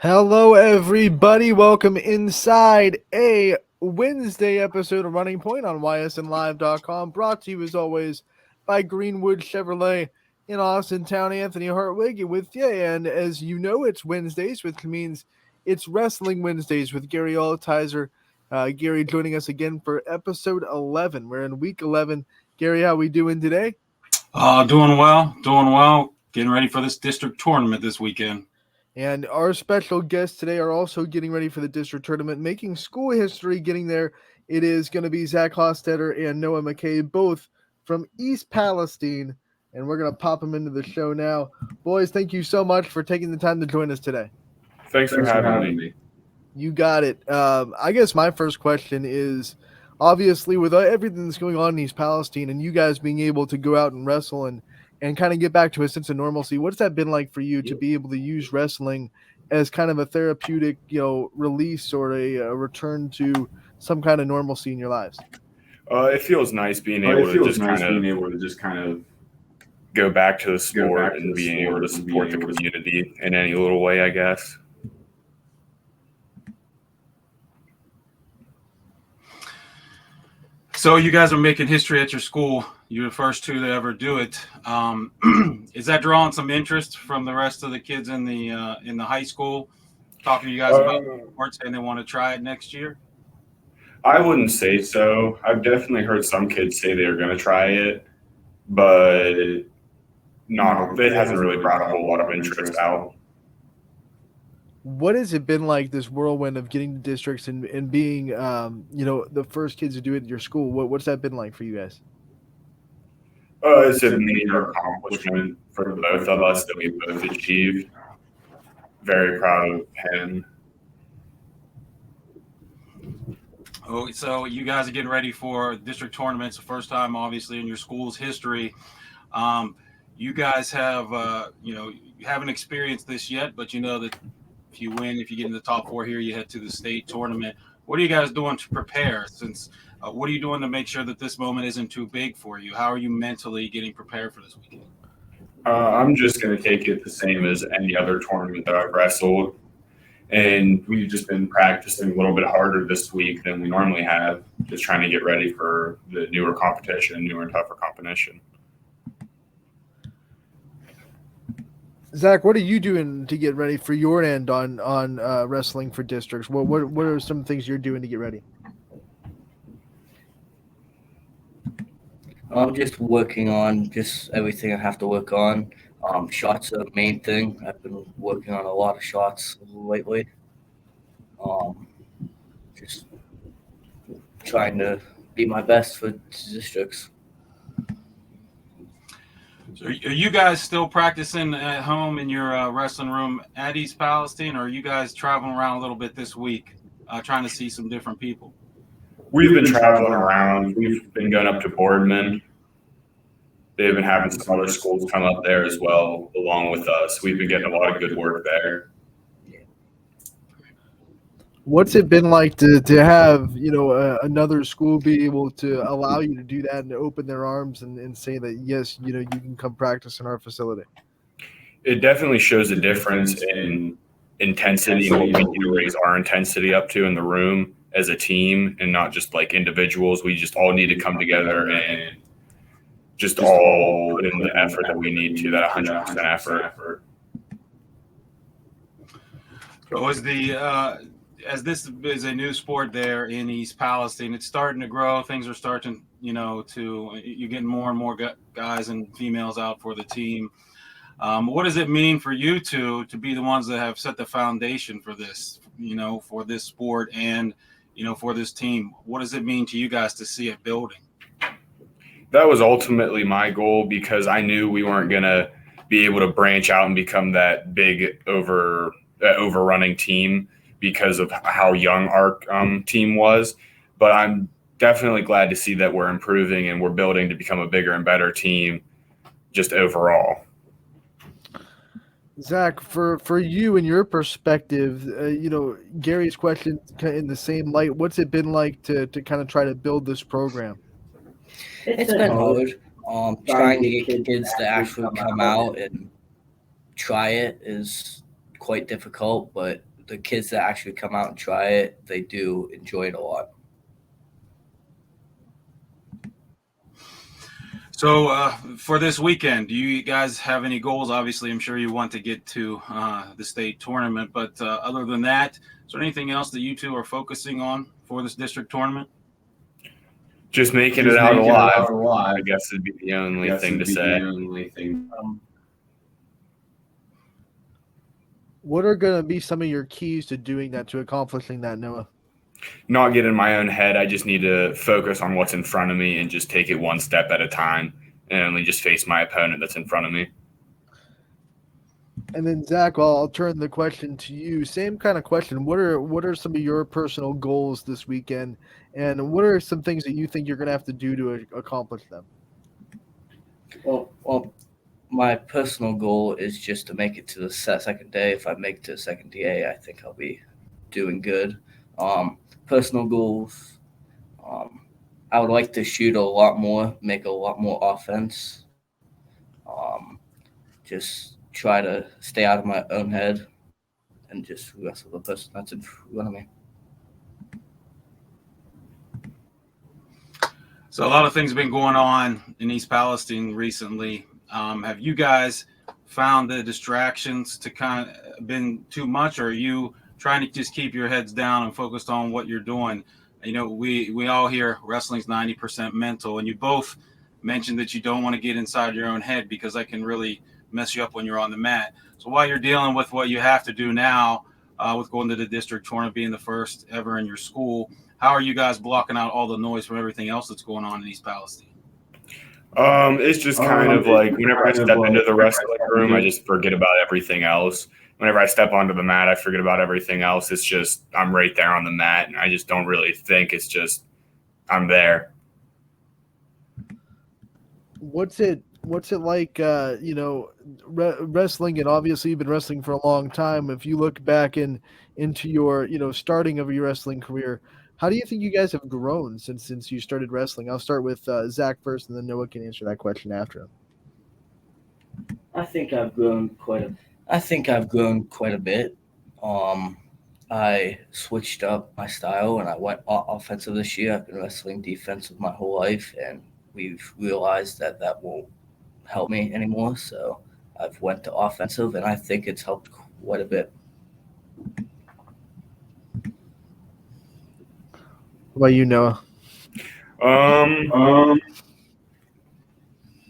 Hello, everybody. Welcome inside a Wednesday episode of Running Point on ysnlive.com. Brought to you, as always, by Greenwood Chevrolet in Austin Town. Anthony Hartwig with you. And as you know, it's Wednesdays, which means it's Wrestling Wednesdays with Gary Althiser. Gary joining us again for episode 11. We're in week 11. Gary, how we doing today? Doing well. Getting ready for this district tournament this weekend. And our special guests today are also getting ready for the district tournament, making school history, getting there. It is going to be Zach Hostetter and Noah McKay, both from East Palestine. And we're going to pop them into the show now. Boys, thank you so much for taking the time to join us today. Thanks for having me. You got it. I guess my first question is, obviously, with everything that's going on in East Palestine and you guys being able to go out and wrestle and kind of get back to a sense of normalcy, what's that been like for you to be able to use wrestling as kind of a therapeutic, release or a return to some kind of normalcy in your lives? It feels nice being able to just kind of go back to the sport and being able to support the community in any little way, I guess. So you guys are making history at your school. You're the first two to ever do it. Is that drawing some interest from the rest of the kids in the high school? Talking to you guys about sports, saying they want to try it next year? I wouldn't say so. I've definitely heard some kids say they're going to try it, but it hasn't really brought a whole lot of interest out. What has it been like, this whirlwind of getting to districts and being, the first kids to do it at your school? What's that been like for you guys? It's a major accomplishment for both of us that we both achieved. Very proud of him. Oh, so you guys are getting ready for district tournaments, the first time, obviously, in your school's history. You guys have, you haven't experienced this yet, but you know that if you win, if you get in the top four here, you head to the state tournament. What are you guys doing to prepare? What are you doing to make sure that this moment isn't too big for you? How are you mentally getting prepared for this weekend? I'm just going to take it the same as any other tournament that I've wrestled. And we've just been practicing a little bit harder this week than we normally have, just trying to get ready for the newer competition, newer and tougher competition. Zach, what are you doing to get ready for your end on wrestling for districts? What are some things you're doing to get ready? I'm just working on just everything I have to work on. Shots are the main thing. I've been working on a lot of shots lately. Just trying to be my best for districts. So are you guys still practicing at home in your wrestling room at East Palestine, or are you guys traveling around a little bit this week, trying to see some different people? We've been traveling around. We've been going up to Boardman. They've been having some other schools come up there as well, along with us. We've been getting a lot of good work there. What's it been like to have, another school be able to allow you to do that and to open their arms and say that, yes, you can come practice in our facility? It definitely shows a difference in intensity and what we do raise our intensity up to in the room as a team and not just like individuals. We just all need to come together and just all put in the effort that we need to, that 100% effort. So as this is a new sport there in East Palestine, it's starting to grow. Things are starting, you're getting more and more guys and females out for the team. What does it mean for you to be the ones that have set the foundation for this, for this sport and, for this team? What does it mean to you guys to see it building? That was ultimately my goal because I knew we weren't going to be able to branch out and become that big overrunning team because of how young our team was. But I'm definitely glad to see that we're improving and we're building to become a bigger and better team just overall. Zach, for you and your perspective, Gary's question in the same light, what's it been like to kind of try to build this program? It's been hard. Trying to get kids to actually come out and try it is quite difficult, but the kids that actually come out and try it, they do enjoy it a lot. So for this weekend, do you guys have any goals? Obviously, I'm sure you want to get to the state tournament, but other than that, is there anything else that you two are focusing on for this district tournament? Just making it out alive. I guess would be the only thing to say. What are going to be some of your keys to doing that, to accomplishing that, Noah? Not get in my own head. I just need to focus on what's in front of me and just take it one step at a time and only just face my opponent that's in front of me. And then Zach, I'll turn the question to you. Same kind of question. What are some of your personal goals this weekend, and what are some things that you think you're going to have to do to accomplish them? Well, my personal goal is just to make it to the second day. If I make it to the second day, I think I'll be doing good. Personal goals, I would like to shoot a lot more, make a lot more offense. Just try to stay out of my own head and just wrestle the person that's in front of me. So a lot of things have been going on in East Palestine recently. Have you guys found the distractions to kind of been too much, or are you trying to just keep your heads down and focused on what you're doing? You know, we all hear wrestling's 90% mental, and you both mentioned that you don't want to get inside your own head because that can really mess you up when you're on the mat. So while you're dealing with what you have to do now, with going to the district tournament, being the first ever in your school, how are you guys blocking out all the noise from everything else that's going on in East Palestine? It's just kind of like whenever I step into the wrestling room, I just forget about everything else. Whenever I step onto the mat, I forget about everything else. It's just I'm right there on the mat, and I just don't really think. It's just I'm there. What's it like, wrestling, and obviously you've been wrestling for a long time. If you look back into your, starting of your wrestling career, how do you think you guys have grown since you started wrestling? I'll start with Zach first, and then Noah can answer that question after him. I think I've grown quite a bit. I switched up my style and I went offensive this year. I've been wrestling defensive my whole life, and we've realized that won't help me anymore. So I've went to offensive, and I think it's helped quite a bit. What about you, Noah?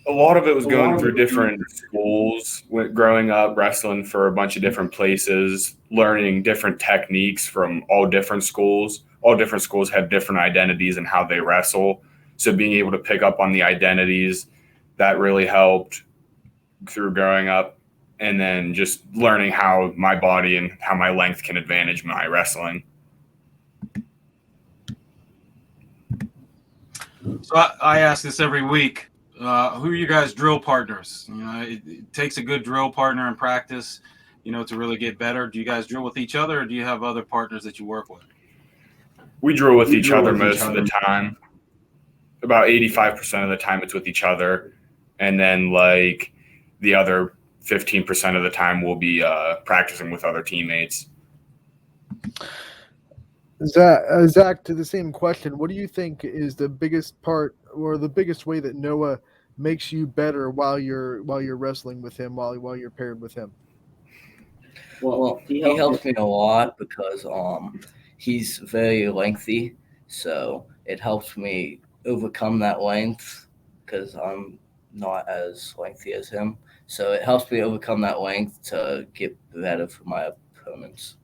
A lot of it was going through different schools, growing up, wrestling for a bunch of different places, learning different techniques from all different schools. All different schools have different identities and how they wrestle. So being able to pick up on the identities, that really helped through growing up. And then just learning how my body and how my length can advantage my wrestling. So I ask this every week. Who are you guys' drill partners? You know, it takes a good drill partner in practice, to really get better. Do you guys drill with each other, or do you have other partners that you work with? We drill with each other most of the time. About 85% of the time it's with each other. And then like the other 15% of the time we'll be practicing with other teammates. Zach, to the same question, what do you think is the biggest part or the biggest way that Noah makes you better while you're wrestling with him, while you're paired with him? Well, he helps me a lot because he's very lengthy, so it helps me overcome that length because I'm not as lengthy as him. So it helps me overcome that length to get better for my opponents.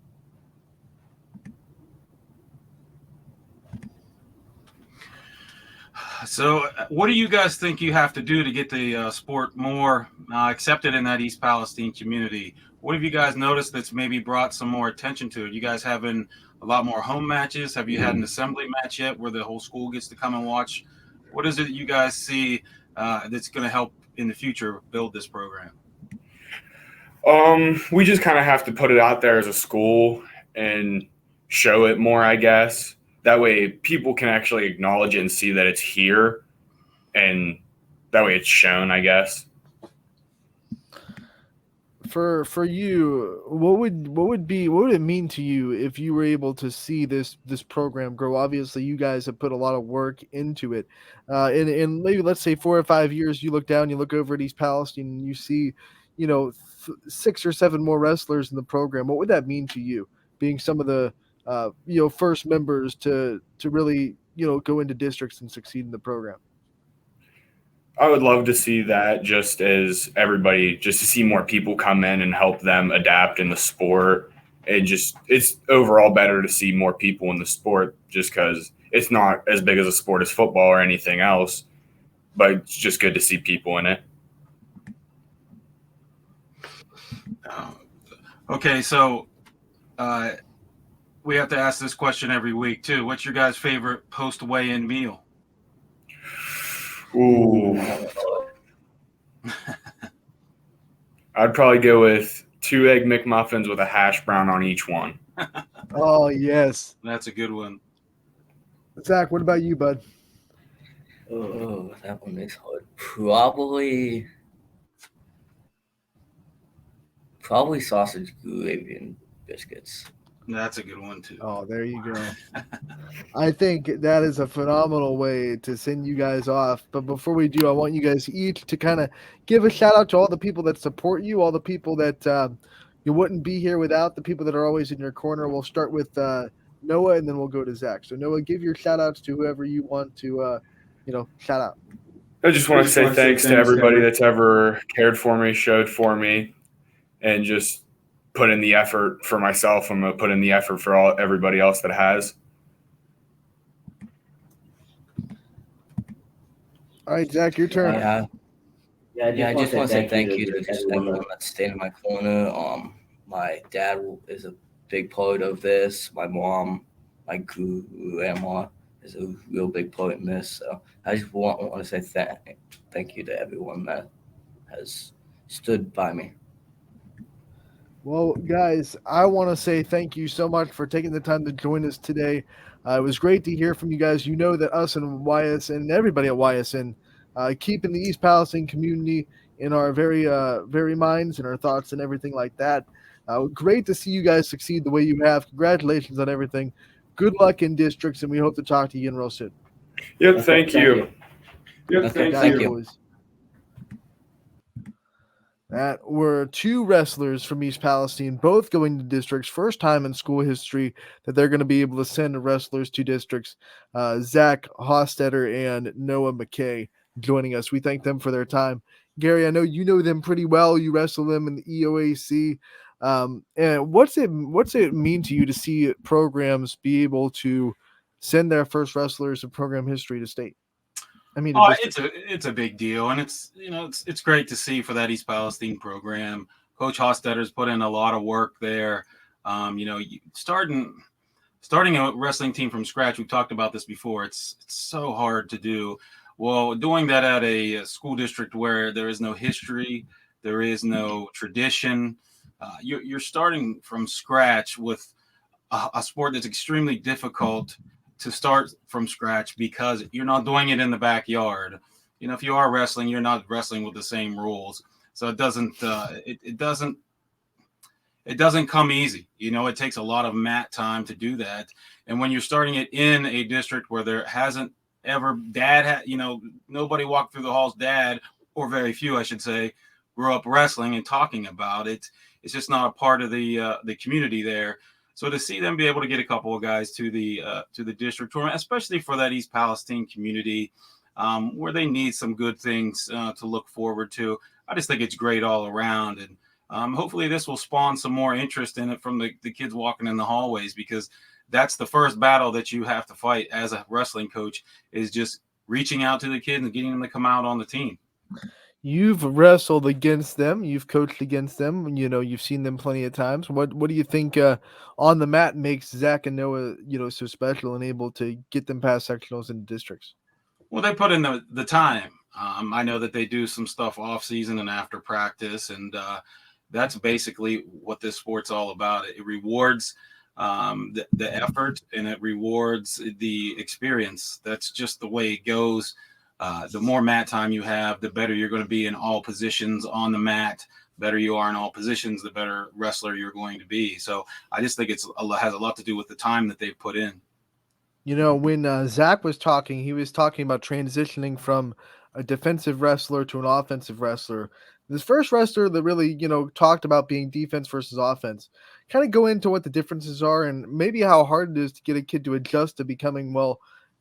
So what do you guys think you have to do to get the sport more accepted in that East Palestine community? What have you guys noticed that's maybe brought some more attention to it? You guys having a lot more home matches? Have you had an assembly match yet where the whole school gets to come and watch? What is it you guys see that's going to help in the future build this program? We just kind of have to put it out there as a school and show it more, I guess. That way people can actually acknowledge it and see that it's here, and that way it's shown, I guess. for you, what would it mean to you if you were able to see this program grow? Obviously, you guys have put a lot of work into it. In maybe let's say 4 or 5 years, you look down, you look over at East Palestine, and you see, 6 or 7 more wrestlers in the program. What would that mean to you, being some of the first members to really go into districts and succeed in the program? I would love to see that, just as everybody, just to see more people come in and help them adapt in the sport. It's overall better to see more people in the sport, just because it's not as big as a sport as football or anything else, but it's just good to see people in it. Okay, so we have to ask this question every week too. What's your guys' favorite post weigh-in meal? Ooh. I'd probably go with 2 Egg McMuffins with a hash brown on each one. Oh, yes. That's a good one. Zach, what about you, bud? Oh, that one is hard. Probably sausage, gravy, and biscuits. That's a good one too. Oh, there you go. I think that is a phenomenal way to send you guys off. But before we do, I want you guys each to kind of give a shout out to all the people that support you, all the people that you wouldn't be here without, the people that are always in your corner. We'll start with Noah, and then we'll go to Zach. So Noah, give your shout outs to whoever you want to, shout out. I just want to say thanks to everybody that's ever cared for me, showed for me, and just put in the effort for myself. I'm going to put in the effort for everybody else that has. All right, Zach, your turn. I just want to say thank you to just everyone that's staying in my corner. My dad is a big part of this. My mom, my grandma is a real big part in this. So I just want to say thank you to everyone that has stood by me. Well, guys, I want to say thank you so much for taking the time to join us today. It was great to hear from you guys. You know that us and YSN and everybody at YSN keeping the East Palestine community in our very minds and our thoughts and everything like that. Great to see you guys succeed the way you have. Congratulations on everything. Good luck in districts, and we hope to talk to you again real soon. Yep, thank you. Yep, thank you. Boys. That were 2 wrestlers from East Palestine, both going to districts. First time in school history that they're going to be able to send wrestlers to districts. Zach Hostetter and Noah McKay joining us. We thank them for their time. Gary, I know you know them pretty well. You wrestle them in the EOAC. And what's it mean to you to see programs be able to send their first wrestlers of program history to state? I mean, it's a big deal, and it's great to see for that East Palestine program. Coach Hostetter's put in a lot of work there. Starting a wrestling team from scratch. We've talked about this before. It's so hard to do. Well, doing that at a school district where there is no history, there is no tradition, you're starting from scratch with a sport that's extremely difficult to start from scratch because you're not doing it in the backyard. If you are wrestling, you're not wrestling with the same rules. So it doesn't come easy. It takes a lot of mat time to do that. And when you're starting it in a district where there hasn't ever nobody walked through the halls, dad, or very few, I should say, grew up wrestling and talking about it. It's just not a part of the community there. So to see them be able to get a couple of guys to the district tournament, especially for that East Palestine community, where they need some good things to look forward to, I just think it's great all around. And hopefully this will spawn some more interest in it from the kids walking in the hallways, because that's the first battle that you have to fight as a wrestling coach, is just reaching out to the kids and getting them to come out on the team. You've wrestled against them. You've coached against them. You've seen them plenty of times. What do you think on the mat makes Zach and Noah, so special and able to get them past sectionals and districts? Well, they put in the time. I know that they do some stuff off season and after practice, and that's basically what this sport's all about. It rewards the effort, and it rewards the experience. That's just the way it goes. The more mat time you have, the better you're going to be in all positions on the mat, better you are in all positions, the better wrestler you're going to be. So I just think has a lot to do with the time that they've put in. You know, when Zach was talking, he was talking about transitioning from a defensive wrestler to an offensive wrestler. This first wrestler that really, talked about being defense versus offense. Kind of go into what the differences are and maybe how hard it is to get a kid to adjust to becoming,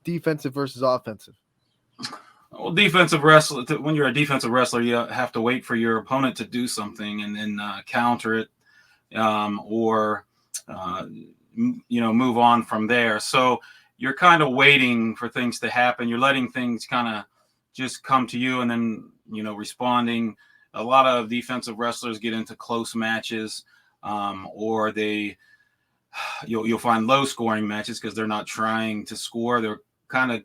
defensive versus offensive. Well, defensive wrestler. When you're a defensive wrestler, you have to wait for your opponent to do something and then counter it, or move on from there. So you're kind of waiting for things to happen. You're letting things kind of just come to you, and then responding. A lot of defensive wrestlers get into close matches, or you'll find low scoring matches because they're not trying to score. They're kind of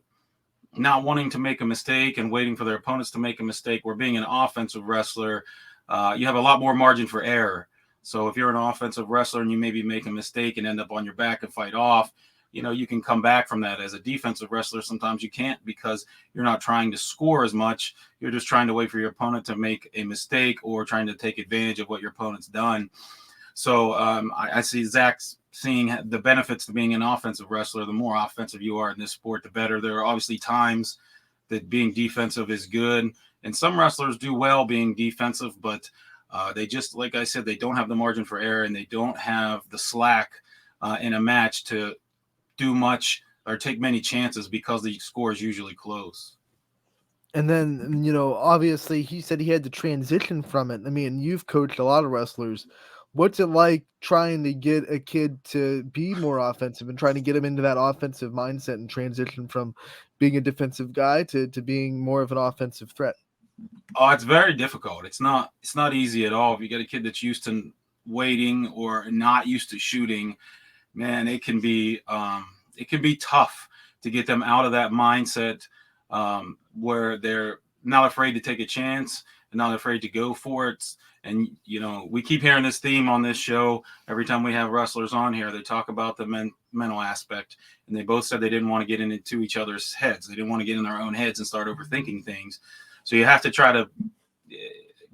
not wanting to make a mistake and waiting for their opponents to make a mistake. Where being an offensive wrestler, you have a lot more margin for error. So if you're an offensive wrestler and you maybe make a mistake and end up on your back and fight off, you can come back from that. As a defensive wrestler, sometimes you can't because you're not trying to score as much. You're just trying to wait for your opponent to make a mistake or trying to take advantage of what your opponent's done. So I see Zach seeing the benefits to being an offensive wrestler. The more offensive you are in this sport, the better. There are obviously times that being defensive is good, and some wrestlers do well being defensive, but they just, like I said, they don't have the margin for error, and they don't have the slack in a match to do much or take many chances because the score is usually close. And then, obviously he said he had to transition from it. I mean, you've coached a lot of wrestlers. What's it like trying to get a kid to be more offensive and trying to get him into that offensive mindset and transition from being a defensive guy to being more of an offensive threat? Oh, it's very difficult. It's not easy at all. If you get a kid that's used to waiting or not used to shooting, man, it can be tough to get them out of that mindset where they're not afraid to take a chance and not afraid to go for it. And, we keep hearing this theme on this show. Every time we have wrestlers on here, they talk about the mental aspect. And they both said they didn't want to get into each other's heads. They didn't want to get in their own heads and start overthinking things. So you have to try to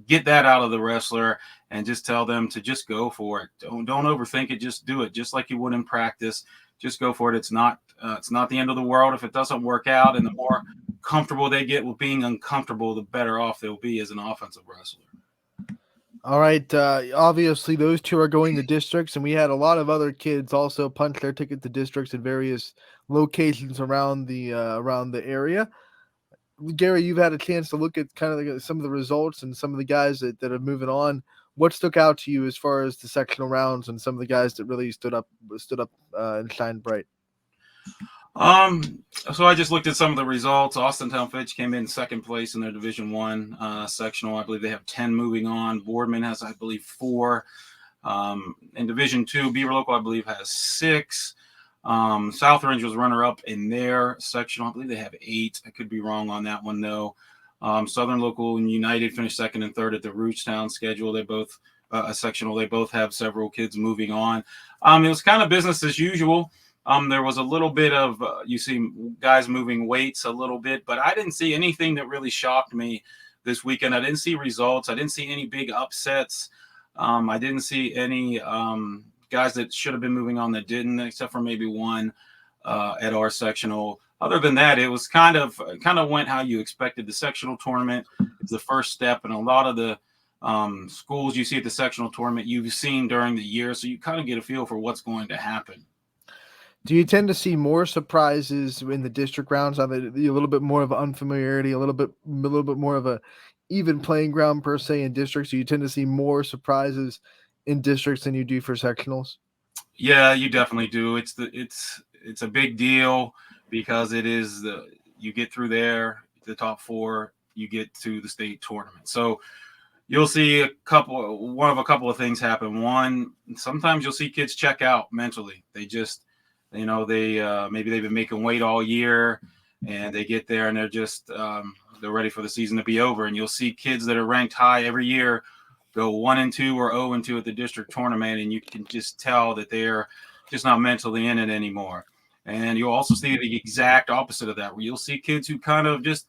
get that out of the wrestler and just tell them to just go for it. Don't overthink it. Just do it, just like you would in practice. Just go for it. It's not the end of the world if it doesn't work out. And the more comfortable they get with being uncomfortable, the better off they'll be as an offensive wrestler. All right. Obviously, those two are going to districts, and we had a lot of other kids also punch their ticket to districts in various locations around the area. Gary, you've had a chance to look at kind of some of the results and some of the guys that are moving on. What stuck out to you as far as the sectional rounds and some of the guys that really stood up and shined bright? So I just looked at some of the results. Austintown Fitch came in second place in their Division I sectional. I believe they have 10 moving on. Boardman has, I believe, 4. In Division II, Beaver Local, I believe, has 6. Southridge was runner-up in their sectional. I believe they have 8. I could be wrong on that one, though. Southern Local and United finished second and third at the Rootstown schedule. They both a sectional. They both have several kids moving on. It was kind of business as usual. There was a little bit of you see guys moving weights a little bit, but I didn't see anything that really shocked me this weekend. I didn't see results. I didn't see any big upsets. I didn't see any guys that should have been moving on that didn't, except for maybe one at our sectional. Other than that, it was kind of went how you expected. The sectional tournament is the first step, and a lot of the schools you see at the sectional tournament you've seen during the year, so you kind of get a feel for what's going to happen. Do you tend to see more surprises in the district rounds? A little bit more of unfamiliarity, a little bit more of a even playing ground per se in districts. So you tend to see more surprises in districts than you do for sectionals. Yeah, you definitely do. It's a big deal because it is you get through there, the top 4, you get to the state tournament. So you'll see a couple of things happen. One, sometimes you'll see kids check out mentally. They just maybe they've been making weight all year and they get there and they're just they're ready for the season to be over. And you'll see kids that are ranked high every year go 1-2 or 0-2 at the district tournament, and you can just tell that they're just not mentally in it anymore. And you'll also see the exact opposite of that, where you'll see kids who kind of just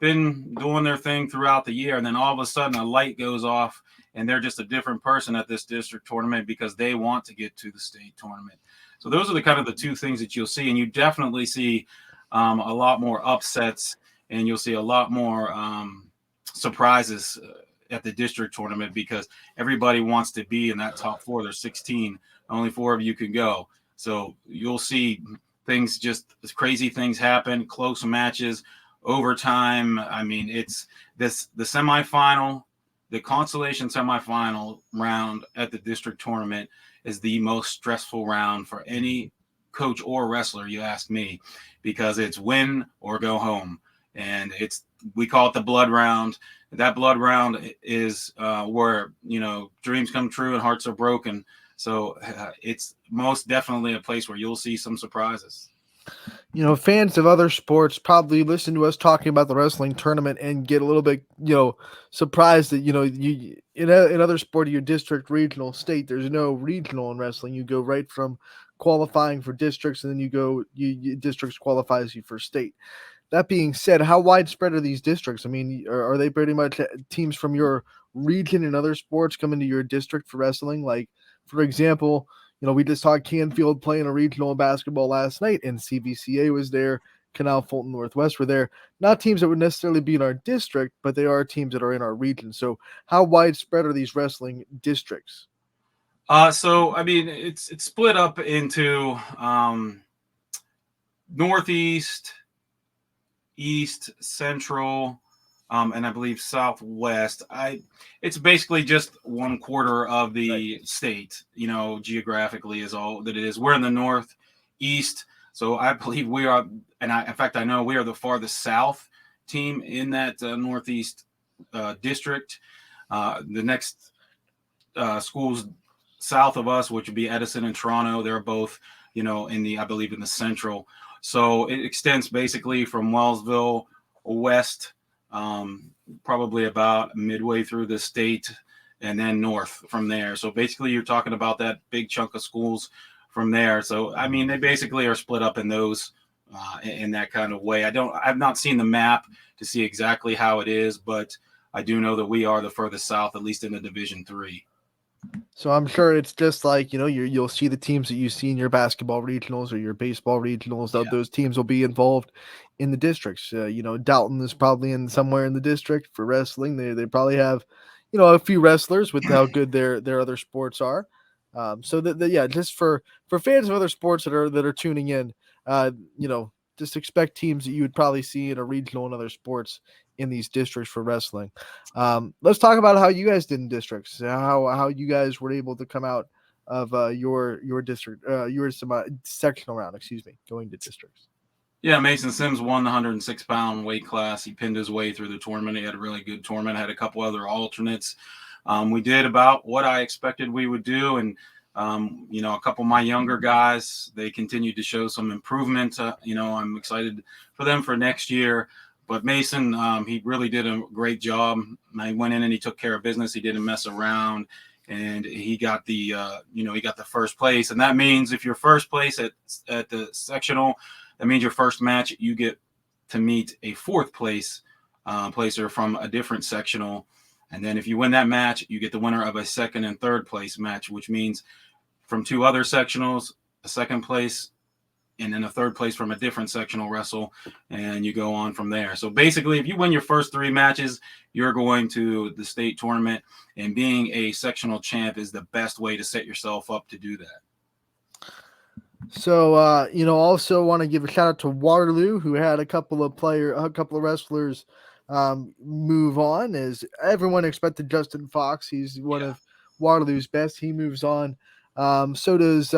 been doing their thing throughout the year, and then all of a sudden a light goes off and they're just a different person at this district tournament because they want to get to the state tournament. So those are the kind of the two things that you'll see, and you definitely see a lot more upsets, and you'll see a lot more surprises at the district tournament because everybody wants to be in that top four. There's 16, only 4 of you can go. So you'll see things, just crazy things happen, close matches, overtime. I mean, it's the semifinal, the consolation semifinal round at the district tournament is the most stressful round for any coach or wrestler, you ask me, because it's win or go home. And we call it the blood round. That blood round is where, dreams come true and hearts are broken. So it's most definitely a place where you'll see some surprises. Fans of other sports probably listen to us talking about the wrestling tournament and get a little bit, surprised that, you in other sport, your district, regional, state, there's no regional in wrestling. You go right from qualifying for districts, and then you districts qualifies you for state. That being said, how widespread are these districts? I mean, are they pretty much teams from your region and other sports come into your district for wrestling? Like, for example, we just saw Canfield playing a regional basketball last night, and CVCA was there. Canal Fulton Northwest were there. Not teams that would necessarily be in our district, but they are teams that are in our region. So how widespread are these wrestling districts? So, I mean, it's split up into Northeast, East, Central, and I believe Southwest. It's basically just 1/4 of the state, geographically is all that it is. We're in the Northeast, so I believe we are, in fact, I know we are the farthest south team in that Northeast district. The next schools south of us, which would be Edison and Toronto, they're both, I believe in the Central. So it extends basically from Wellsville west, probably about midway through the state, and then north from there. So basically you're talking about that big chunk of schools from there. So, I mean, they basically are split up in those, in that kind of way. I've not seen the map to see exactly how it is, but I do know that we are the furthest south, at least in the Division III. So I'm sure it's just like, you'll see the teams that you see in your basketball regionals or your baseball regionals. Yeah. Those teams will be involved in the districts. Dalton is probably in somewhere in the district for wrestling. They probably have, a few wrestlers with how good their other sports are. So just for fans of other sports that are tuning in, just expect teams that you would probably see in a regional and other sports in these districts for wrestling. Let's talk about how you guys did in districts, how you guys were able to come out of your district, your sectional round, going to districts. Yeah, Mason Sims won the 106-pound weight class. He pinned his way through the tournament. He had a really good tournament, had a couple other alternates. We did about what I expected we would do, and a couple of my younger guys, they continued to show some improvement. I'm excited for them for next year. But Mason, he really did a great job. He went in and he took care of business. He didn't mess around, and he got the first place. And that means if you're first place at the sectional, that means your first match you get to meet a fourth place placer from a different sectional. And then if you win that match, you get the winner of a second and third place match, which means from 2 other sectionals, a second place, and then a third place from a different sectional wrestle, and you go on from there. So basically, if you win your first 3 matches, you're going to the state tournament, and being a sectional champ is the best way to set yourself up to do that. So, also want to give a shout out to Waterloo, who had a couple of wrestlers move on. As everyone expected, Justin Fox, he's one of Waterloo's best. He moves on. So does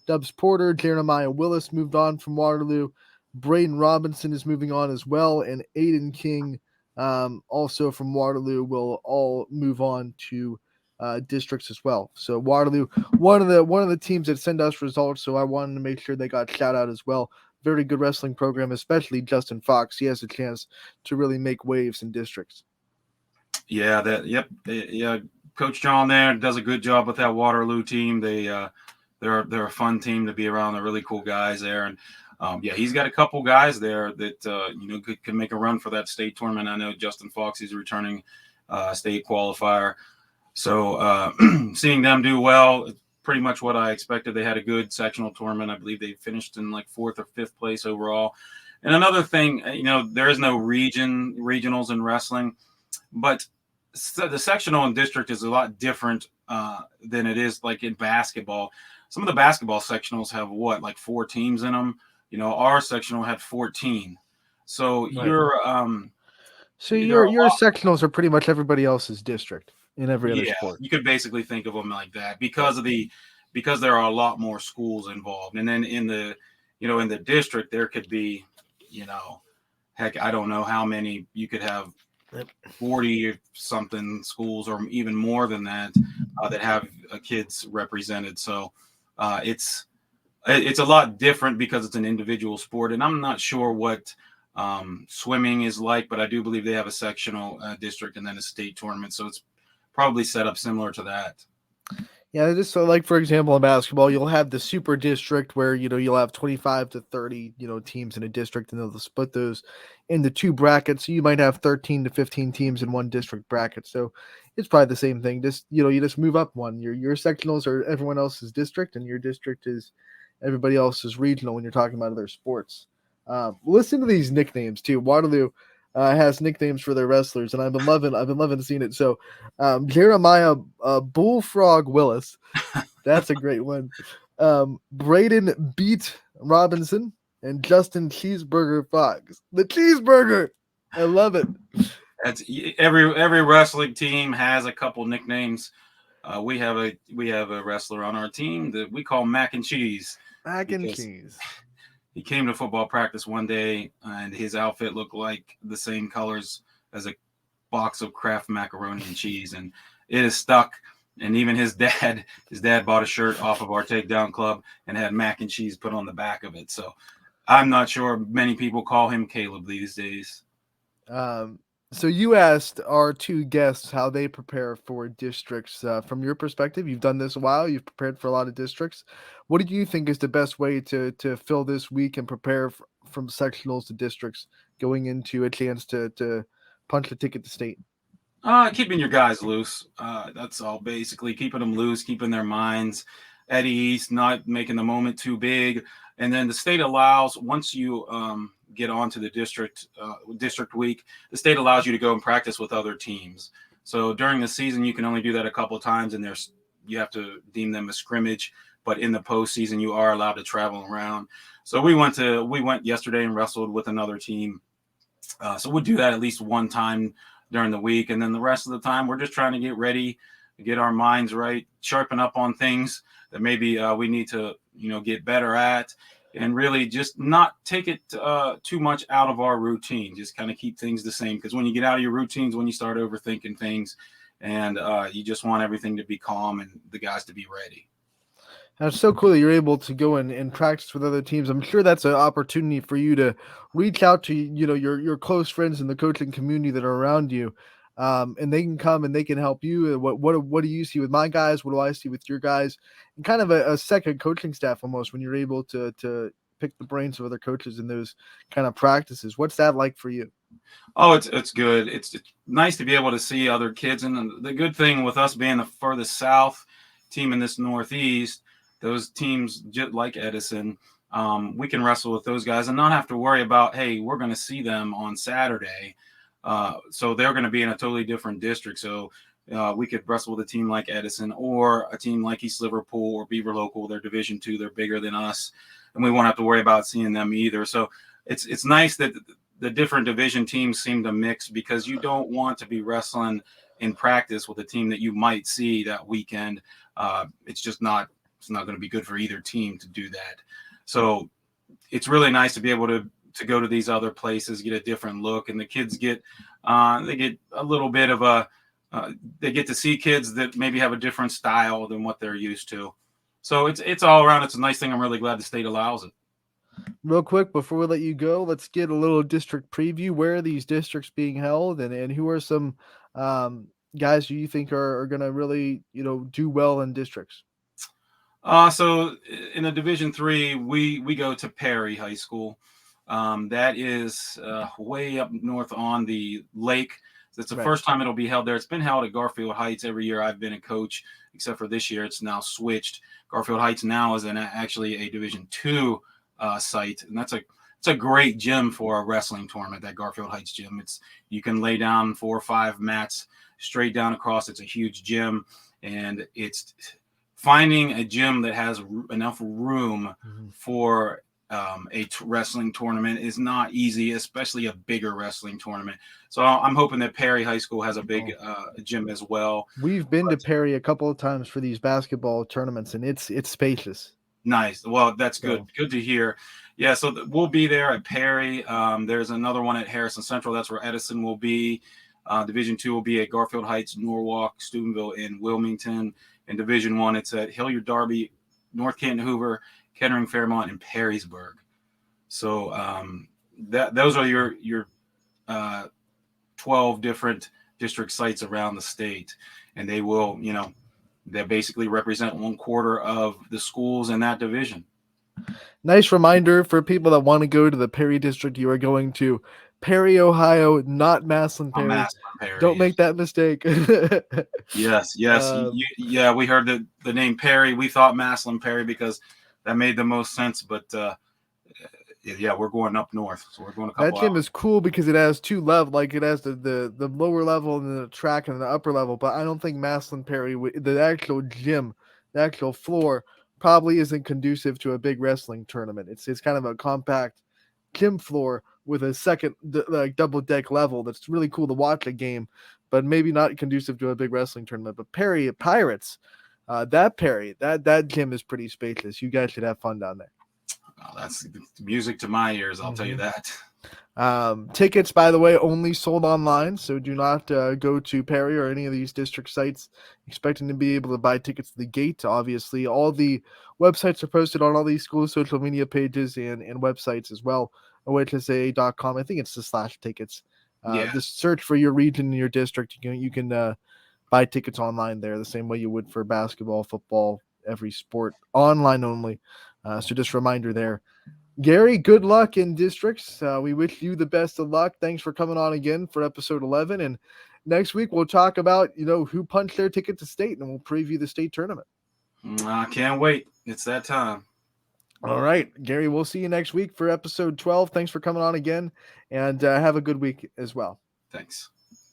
Dubs Porter. Jeremiah Willis moved on from Waterloo. Braden Robinson is moving on as well, and Aiden King, also from Waterloo, will all move on to districts as well. So Waterloo, one of the teams that send us results. So I wanted to make sure they got shout out as well. Very good wrestling program, especially Justin Fox. He has a chance to really make waves in districts. Yeah, yeah. Coach John there does a good job with that Waterloo team. They're a fun team to be around. They're really cool guys there. And yeah, he's got a couple guys there that could make a run for that state tournament. I know Justin Fox is returning state qualifier, so seeing them do well, pretty much what I expected. They had a good sectional tournament. I believe they finished in like 4th or 5th place overall. And another thing, there is no regionals in wrestling, but the sectional and district is a lot different than it is like in basketball. Some of the basketball sectionals have like 4 teams in them. Our sectional had 14. So Right. your sectionals are pretty much everybody else's district in every other sport. You could basically think of them like that because there are a lot more schools involved. And then in the district there could be, heck, I don't know how many. You could have 40 or something schools or even more than that that have kids represented. So it's a lot different because it's an individual sport. And I'm not sure what swimming is like, but I do believe they have a sectional district and then a state tournament. So it's probably set up similar to that. Yeah, just so like for example in basketball, you'll have the super district where you'll have 25 to 30 teams in a district, and they'll split those into 2 brackets. So you might have 13 to 15 teams in one district bracket. So it's probably the same thing. Just you just move up one. Your sectionals are everyone else's district, and your district is everybody else's regional when you're talking about other sports. Listen to these nicknames too. Waterloo has nicknames for their wrestlers, and I've been loving seeing it. So Jeremiah Bullfrog Willis, that's a great one. Braden Beat Robinson and Justin Cheeseburger Fox. The Cheeseburger, I love it. That's every wrestling team has a couple nicknames. We have a wrestler on our team that we call Mac and Cheese. Mac and Cheese. He came to football practice one day, and his outfit looked like the same colors as a box of Kraft macaroni and cheese, and it is stuck. And even his dad bought a shirt off of our Takedown Club and had mac and cheese put on the back of it. So I'm not sure many people call him Caleb these days. So you asked our 2 guests how they prepare for districts. From your perspective, you've done this a while. You've prepared for a lot of districts. What do you think is the best way to fill this week and prepare from sectionals to districts going into a chance to punch the ticket to state? Keeping your guys loose. That's all. Basically, keeping them loose, keeping their minds at ease, not making the moment too big. And then the state allows, once you get onto the district week, the state allows you to go and practice with other teams. So during the season, you can only do that a couple of times, and you have to deem them a scrimmage. But in the postseason, you are allowed to travel around. So we went yesterday and wrestled with another team. So we'll do that at least one time during the week, and then the rest of the time we're just trying to get ready, get our minds right, sharpen up on things that maybe we need to get better at, and really just not take it too much out of our routine. Just kind of keep things the same, because when you get out of your routines, when you start overthinking things, and you just want everything to be calm and the guys to be ready. And it's so cool that you're able to go and practice with other teams. I'm sure that's an opportunity for you to reach out to your close friends in the coaching community that are around you, and they can come and they can help you. What do you see with my guys? What do I see with your guys? And kind of a second coaching staff almost when you're able to pick the brains of other coaches in those kind of practices. What's that like for you? Oh, it's good. It's nice to be able to see other kids, and the good thing with us being the furthest south team in this Northeast. Those teams, just like Edison, we can wrestle with those guys and not have to worry about, hey, we're going to see them on Saturday. So they're going to be in a totally different district. So we could wrestle with a team like Edison or a team like East Liverpool or Beaver Local. They're Division II. They're bigger than us, and we won't have to worry about seeing them either. So it's nice that the different division teams seem to mix, because you don't want to be wrestling in practice with a team that you might see that weekend. It's just not. It's not going to be good for either team to do that. So it's really nice to be able to go to these other places, get a different look, and the kids get a little bit of they get to see kids that maybe have a different style than what they're used to. So it's all around. It's a nice thing. I'm really glad the state allows it. Real quick, before we let you go, let's get a little district preview. Where are these districts being held, and who are some guys who you think are going to really do well in districts? So in a Division III, we go to Perry High School. That is way up north on the lake. It's the Right. first time it'll be held there. It's been held at Garfield Heights every year I've been a coach, except for this year. It's now switched. Garfield Heights now is actually a Division II site, and it's a great gym for a wrestling tournament. That Garfield Heights gym. You can lay down 4 or 5 mats straight down across. It's a huge gym, and it's finding a gym that has enough room for wrestling tournament is not easy, especially a bigger wrestling tournament. So I'm hoping that Perry High School has a big gym as well. We've been to Perry a couple of times for these basketball tournaments, and it's spacious. Nice. Well, that's good. So. Good to hear. Yeah, so we'll be there at Perry. There's another one at Harrison Central. That's where Edison will be. Division II will be at Garfield Heights, Norwalk, Steubenville, and Wilmington. In Division I, it's at Hilliard, Darby, North Canton, Hoover, Kettering, Fairmont, and Perrysburg. So those are your 12 different district sites around the state, and they will, they basically represent 1/4 of the schools in that division. Nice reminder for people that want to go to the Perry district. You are going to Perry, Ohio, not Massillon, Perry. Massillon, Perry. Don't make that mistake. Yes. Yeah, we heard the name Perry. We thought Massillon, Perry, because that made the most sense. But yeah, we're going up north, so we're going a couple. That gym is cool because it has 2 levels. Like it has the lower level and the track and the upper level. But I don't think Massillon, Perry, the actual gym, the actual floor, probably isn't conducive to a big wrestling tournament. It's kind of a compact gym floor with a second like double deck level that's really cool to watch a game, but maybe not conducive to a big wrestling tournament. But Perry Pirates, that gym is pretty spacious. You guys should have fun down there. Oh, that's music to my ears, I'll tell you that. Tickets, by the way, only sold online, so do not go to Perry or any of these district sites expecting to be able to buy tickets to the gate. Obviously, all the websites are posted on all these schools' social media pages and websites as well. OHSAA.com. I think it's the /tickets. Just search for your region and your district. You can buy tickets online there the same way you would for basketball, football, every sport, online only. So just a reminder there. Gary, good luck in districts. We wish you the best of luck. Thanks for coming on again for episode 11. And next week we'll talk about, who punched their ticket to state, and we'll preview the state tournament. I can't wait. It's that time. All right, Gary, we'll see you next week for episode 12. Thanks for coming on again, and have a good week as well. Thanks.